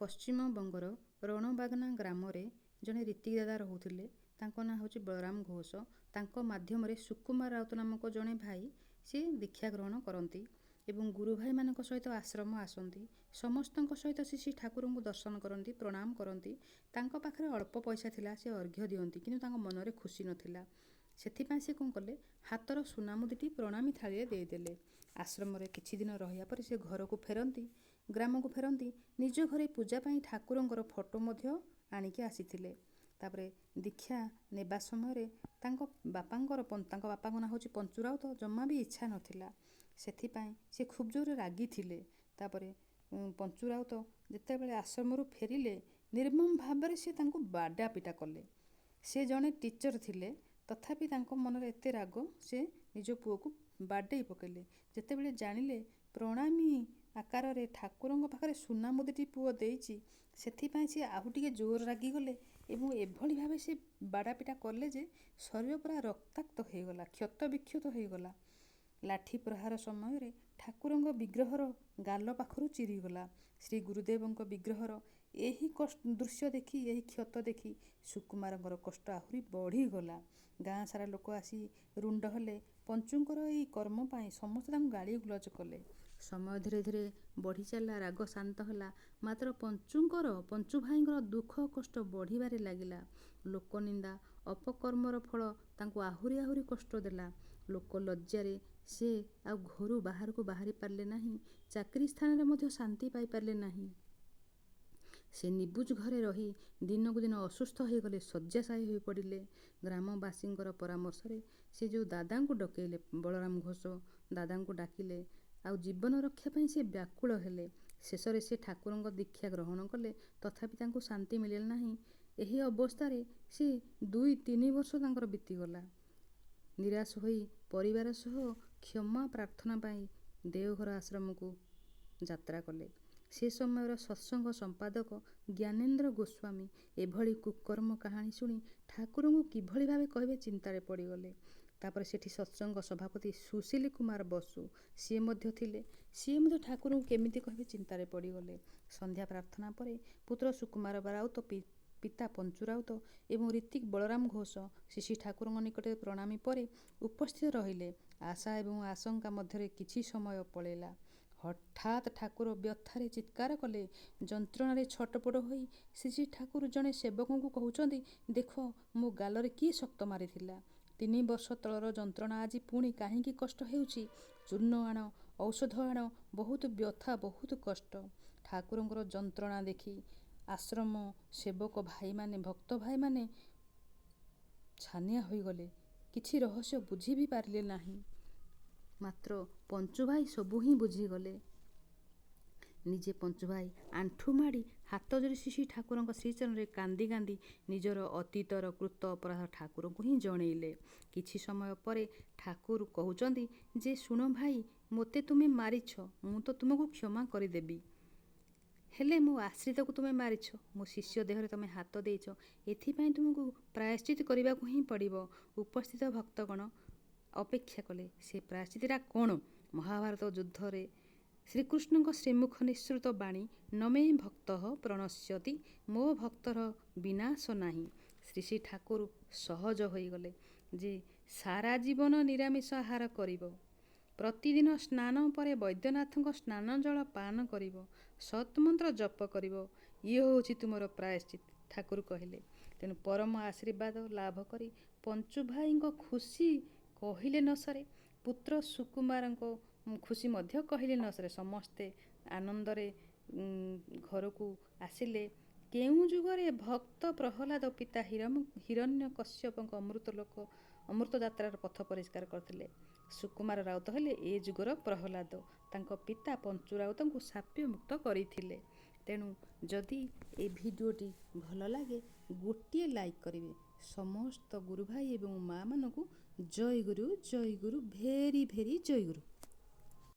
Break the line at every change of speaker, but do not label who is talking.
ପଶ୍ଚିମବଙ୍ଗର ରଣବାଗନା ଗ୍ରାମରେ ଜଣେ ରୀତିକ ଦାଦା ରହୁଥିଲେ। ତାଙ୍କ ନାଁ ହେଉଛି ବଳରାମ ଘୋଷ। ତାଙ୍କ ମାଧ୍ୟମରେ ସୁକୁମାର ରାଉତ ନାମକ ଜଣେ ଭାଇ ସେ ଦୀକ୍ଷା ଗ୍ରହଣ କରନ୍ତି ଏବଂ ଗୁରୁ ଭାଇମାନଙ୍କ ସହିତ ଆଶ୍ରମ ଆସନ୍ତି। ସମସ୍ତଙ୍କ ସହିତ ଶ୍ରୀ ଠାକୁରଙ୍କୁ ଦର୍ଶନ କରନ୍ତି, ପ୍ରଣାମ କରନ୍ତି। ତାଙ୍କ ପାଖରେ ଅଳ୍ପ ପଇସା ଥିଲା, ସେ ଅର୍ଘ୍ୟ ଦିଅନ୍ତି, କିନ୍ତୁ ତାଙ୍କ ମନରେ ଖୁସି ନଥିଲା। ସେଥିପାଇଁ ସେ କ'ଣ କଲେ, ହାତର ସୁନା ମୁଦିଟି ପ୍ରଣାମୀ ଥାଳିରେ ଦେଇଦେଲେ। ଆଶ୍ରମରେ କିଛି ଦିନ ରହିବା ପରେ ସେ ଘରକୁ ଫେରନ୍ତି, ଗ୍ରାମକୁ ଫେରନ୍ତି। ନିଜ ଘରେ ପୂଜା ପାଇଁ ଠାକୁରଙ୍କର ଫଟୋ ମଧ୍ୟ ଆଣିକି ଆସିଥିଲେ। ତାପରେ ଦୀକ୍ଷା ନେବା ସମୟରେ ତାଙ୍କ ବାପାଙ୍କ ନାଁ ହେଉଛି ପଞ୍ଚୁ ରାଉତ। ଜମା ବି ଇଚ୍ଛା ନଥିଲା, ସେଥିପାଇଁ ସେ ଖୁବ୍ ଜୋରରେ ରାଗିଥିଲେ। ତାପରେ ପଞ୍ଚୁ ରାଉତ ଯେତେବେଳେ ଆଶ୍ରମରୁ ଫେରିଲେ, ନିର୍ମମ ଭାବରେ ସେ ତାଙ୍କୁ ବାଡ଼ା ପିଟା କଲେ। ସେ ଜଣେ ଟିଚର ଥିଲେ, ତଥାପି ତାଙ୍କ ମନରେ ଏତେ ରାଗ, ସେ ନିଜ ପୁଅକୁ ବାଡ଼େଇ ପକାଇଲେ। ଯେତେବେଳେ ଜାଣିଲେ ପ୍ରଣାମୀ ଆକାରରେ ଠାକୁରଙ୍କ ପାଖରେ ସୁନା ମୁଦିଟି ପୁଅ ଦେଇଛି, ସେଥିପାଇଁ ସେ ଆଉ ଟିକେ ଜୋର ରାଗିଗଲେ ଏବଂ ଏଭଳି ଭାବେ ସେ ବାଡ଼ାପିଟା କଲେ ଯେ ଶରୀର ପୁରା ରକ୍ତାକ୍ତ ହୋଇଗଲା, କ୍ଷତ ବିକ୍ଷତ ହୋଇଗଲା। ଲାଠି ପ୍ରହାର ସମୟରେ ଠାକୁରଙ୍କ ବିଗ୍ରହର ଗାଲ ପାଖରୁ ଚିରିଗଲା। ଶ୍ରୀ ଗୁରୁଦେବଙ୍କ ବିଗ୍ରହର ଏହି ଦୃଶ୍ୟ ଦେଖି, ଏହି କ୍ଷତ ଦେଖି ସୁକୁମାରଙ୍କର କଷ୍ଟ ଆହୁରି ବଢ଼ିଗଲା। ଗାଁ ସାରା ଲୋକ ଆସି ରୁଣ୍ଡ ହେଲେ। ପଞ୍ଚୁଙ୍କର ଏହି କର୍ମ ପାଇଁ ସମସ୍ତେ ତାଙ୍କୁ ଗାଳି ଗୁଲଜ କଲେ। ସମୟ ଧୀରେ ଧୀରେ ବଢ଼ି ଚାଲିଲା, ରାଗ ଶାନ୍ତ ହେଲା। ମାତ୍ର ପଞ୍ଚୁ ଭାଇଙ୍କର ଦୁଃଖ କଷ୍ଟ ବଢ଼ିବାରେ ଲାଗିଲା। ଲୋକନିନ୍ଦା, ଅପକର୍ମର ଫଳ ତାଙ୍କୁ ଆହୁରି ଆହୁରି କଷ୍ଟ ଦେଲା। ଲୋକ ଲଜ୍ଜାରେ ସେ ଆଉ ଘରୁ ବାହାରକୁ ବାହାରି ପାରିଲେ ନାହିଁ। ଚାକିରି ସ୍ଥାନରେ ମଧ୍ୟ ଶାନ୍ତି ପାଇପାରିଲେ ନାହିଁ। ସେ ନିବୁଜ ଘରେ ରହି ଦିନକୁ ଦିନ ଅସୁସ୍ଥ ହୋଇଗଲେ, ଶଯ୍ୟାଶାୟୀ ହୋଇପଡ଼ିଲେ। ଗ୍ରାମବାସୀଙ୍କର ପରାମର୍ଶରେ ସେ ଯେଉଁ ଦାଦାଙ୍କୁ ଡକେଇଲେ, ବଳରାମ ଘୋଷ ଦାଦାଙ୍କୁ ଡାକିଲେ। ଆଉ ଜୀବନ ରକ୍ଷା ପାଇଁ ସେ ବ୍ୟାକୁଳ ହେଲେ। ଶେଷରେ ସେ ଠାକୁରଙ୍କ ଦୀକ୍ଷା ଗ୍ରହଣ କଲେ, ତଥାପି ତାଙ୍କୁ ଶାନ୍ତି ମିଳିଲା ନାହିଁ। ଏହି ଅବସ୍ଥାରେ ସେ 2-3 ବର୍ଷ ତାଙ୍କର ବିତିଗଲା। ନିରାଶ ହୋଇ ପରିବାର ସହ କ୍ଷମା ପ୍ରାର୍ଥନା ପାଇଁ ଦେଓଘର ଆଶ୍ରମକୁ ଯାତ୍ରା କଲେ। ସେ ସମୟର ସତ୍ସଙ୍ଗ ସମ୍ପାଦକ ଜ୍ଞାନେନ୍ଦ୍ର ଗୋସ୍ୱାମୀ ଏଭଳି କୁକର୍ମ କାହାଣୀ ଶୁଣି ଠାକୁରଙ୍କୁ କିଭଳି ଭାବେ କହିବେ ଚିନ୍ତାରେ ପଡ଼ିଗଲେ। ତାପରେ ସେଠି ସତ୍ସଙ୍ଗ ସଭାପତି ସୁଶୀଲ କୁମାର ବସୁ ସିଏ ମଧ୍ୟ ଥିଲେ। ସିଏ ମଧ୍ୟ ଠାକୁରଙ୍କୁ କେମିତି କହିବେ ଚିନ୍ତାରେ ପଡ଼ିଗଲେ। ସନ୍ଧ୍ୟା ପ୍ରାର୍ଥନା ପରେ ପୁତ୍ର ସୁକୁମାର ରାଉତ, ପିତା ପଞ୍ଚୁ ରାଉତ ଏବଂ ରୀତିକ ବଳରାମ ଘୋଷ ଶ୍ରୀ ଠାକୁରଙ୍କ ନିକଟରେ ପ୍ରଣାମୀ ପରେ ଉପସ୍ଥିତ ରହିଲେ। ଆଶା ଏବଂ ଆଶଙ୍କା ମଧ୍ୟରେ କିଛି ସମୟ ପଳେଇଲା। ହଠାତ୍ ଠାକୁର ବ୍ୟଥାରେ ଚିତ୍କାର କଲେ। ଯନ୍ତ୍ରଣାରେ ଛଟପଟ ହୋଇ ଶ୍ରୀ ଠାକୁର ଜଣେ ସେବକଙ୍କୁ କହୁଛନ୍ତି, ଦେଖ ମୋ ଗାଲରେ କିଏ ଶକ୍ତ ମାରିଥିଲା। 3 ବର୍ଷ ତଳର ଯନ୍ତ୍ରଣା ଆଜି ପୁଣି କାହିଁକି କଷ୍ଟ ହେଉଛି? ଚୂର୍ଣ୍ଣ ଆଣ, ଔଷଧ ଆଣ, ବହୁତ ବ୍ୟଥା, ବହୁତ କଷ୍ଟ। ଠାକୁରଙ୍କର ଯନ୍ତ୍ରଣା ଦେଖି ଆଶ୍ରମ ସେବକ ଭାଇମାନେ, ଭକ୍ତ ଭାଇମାନେ ଛାନିଆ ହୋଇଗଲେ। କିଛି ରହସ୍ୟ ବୁଝି ବି ପାରିଲେ ନାହିଁ। ମାତ୍ର ପଞ୍ଚୁ ଭାଇ ସବୁ ହିଁ ବୁଝିଗଲେ। ନିଜେ ପଞ୍ଚୁ ଭାଇ ଆଣ୍ଠୁ ମାଡ଼ି ହାତ ଯୋଡ଼ି ଶ୍ରୀ ଠାକୁରଙ୍କ ଶ୍ରୀଚରଣରେ କାନ୍ଦି କାନ୍ଦି ନିଜର ଅତୀତର କୃତ ଅପରାଧ ଠାକୁରଙ୍କୁ ହିଁ ଜଣେଇଲେ। କିଛି ସମୟ ପରେ ଠାକୁର କହୁଛନ୍ତି ଯେ, ଶୁଣ ଭାଇ, ମୋତେ ତୁମେ ମାରିଛ, ମୁଁ ତ ତୁମକୁ କ୍ଷମା କରିଦେବି। ହେଲେ ମୋ ଆଶ୍ରିତକୁ ତୁମେ ମାରିଛ, ମୋ ଶିଷ୍ୟ ଦେହରେ ତୁମେ ହାତ ଦେଇଛ, ଏଥିପାଇଁ ତୁମକୁ ପ୍ରାୟଶ୍ଚିତ କରିବାକୁ ହିଁ ପଡ଼ିବ। ଉପସ୍ଥିତ ଭକ୍ତଗଣ ଅପେକ୍ଷା କଲେ। ସେ ପ୍ରାୟଶ୍ଚିତଟା କ'ଣ? ମହାଭାରତ ଯୁଦ୍ଧରେ ଶ୍ରୀକୃଷ୍ଣଙ୍କ ଶ୍ରୀମୁଖ ନିଃସୃତ ବାଣୀ, ନମେ ଭକ୍ତଃ ପ୍ରଣଶ୍ୟତି, ମୋ ଭକ୍ତର ବିନାଶ ନାହିଁ। ଶ୍ରୀ ଠାକୁର ସହଜ ହୋଇଗଲେ ଯେ ସାରା ଜୀବନ ନିରାମିଷ ଆହାର କରିବ, ପ୍ରତିଦିନ ସ୍ନାନ ପରେ ବୈଦ୍ୟନାଥଙ୍କ ସ୍ନାନ ଜଳ ପାନ କରିବ, ସତ୍ମନ୍ତ୍ର ଜପ କରିବ, ଇଏ ହେଉଛି ତୁମର ପ୍ରାୟଶ୍ଚିତ, ଠାକୁର କହିଲେ। ତେଣୁ ପରମ ଆଶୀର୍ବାଦ ଲାଭ କରି ପଞ୍ଚୁ ଭାଇଙ୍କ ଖୁସି କହିଲେ ନ ସରେ। ପୁତ୍ର ସୁକୁମାରଙ୍କ ଖୁସି ମଧ୍ୟ କହିଲେ ନ ସରେ। ସମସ୍ତେ ଆନନ୍ଦରେ ଘରକୁ ଆସିଲେ। କେଉଁ ଯୁଗରେ ଭକ୍ତ ପ୍ରହ୍ଲାଦ ପିତା ହିରଣ୍ୟକଶ୍ୟପଙ୍କ ଅମୃତ ଯାତ୍ରାର ପଥ ପରିଷ୍କାର କରିଥିଲେ, ସୁକୁମାର ରାଉତ ହେଲେ ଏ ଯୁଗର ପ୍ରହ୍ଲାଦ। ତାଙ୍କ ପିତା ପଞ୍ଚୁ ରାଉତଙ୍କୁ ଶାପେ ମୁକ୍ତ କରିଥିଲେ। ତେଣୁ ଯଦି ଏ ଭିଡ଼ିଓଟି ଭଲ ଲାଗେ ଗୋଟିଏ ଲାଇକ୍ କରିବେ। ସମସ୍ତ ଗୁରୁ ଭାଇ ଏବଂ ମା ମାନଙ୍କୁ ଜୟ ଗୁରୁ, ଭେରି ଭେରି ଜୟ ଗୁରୁ।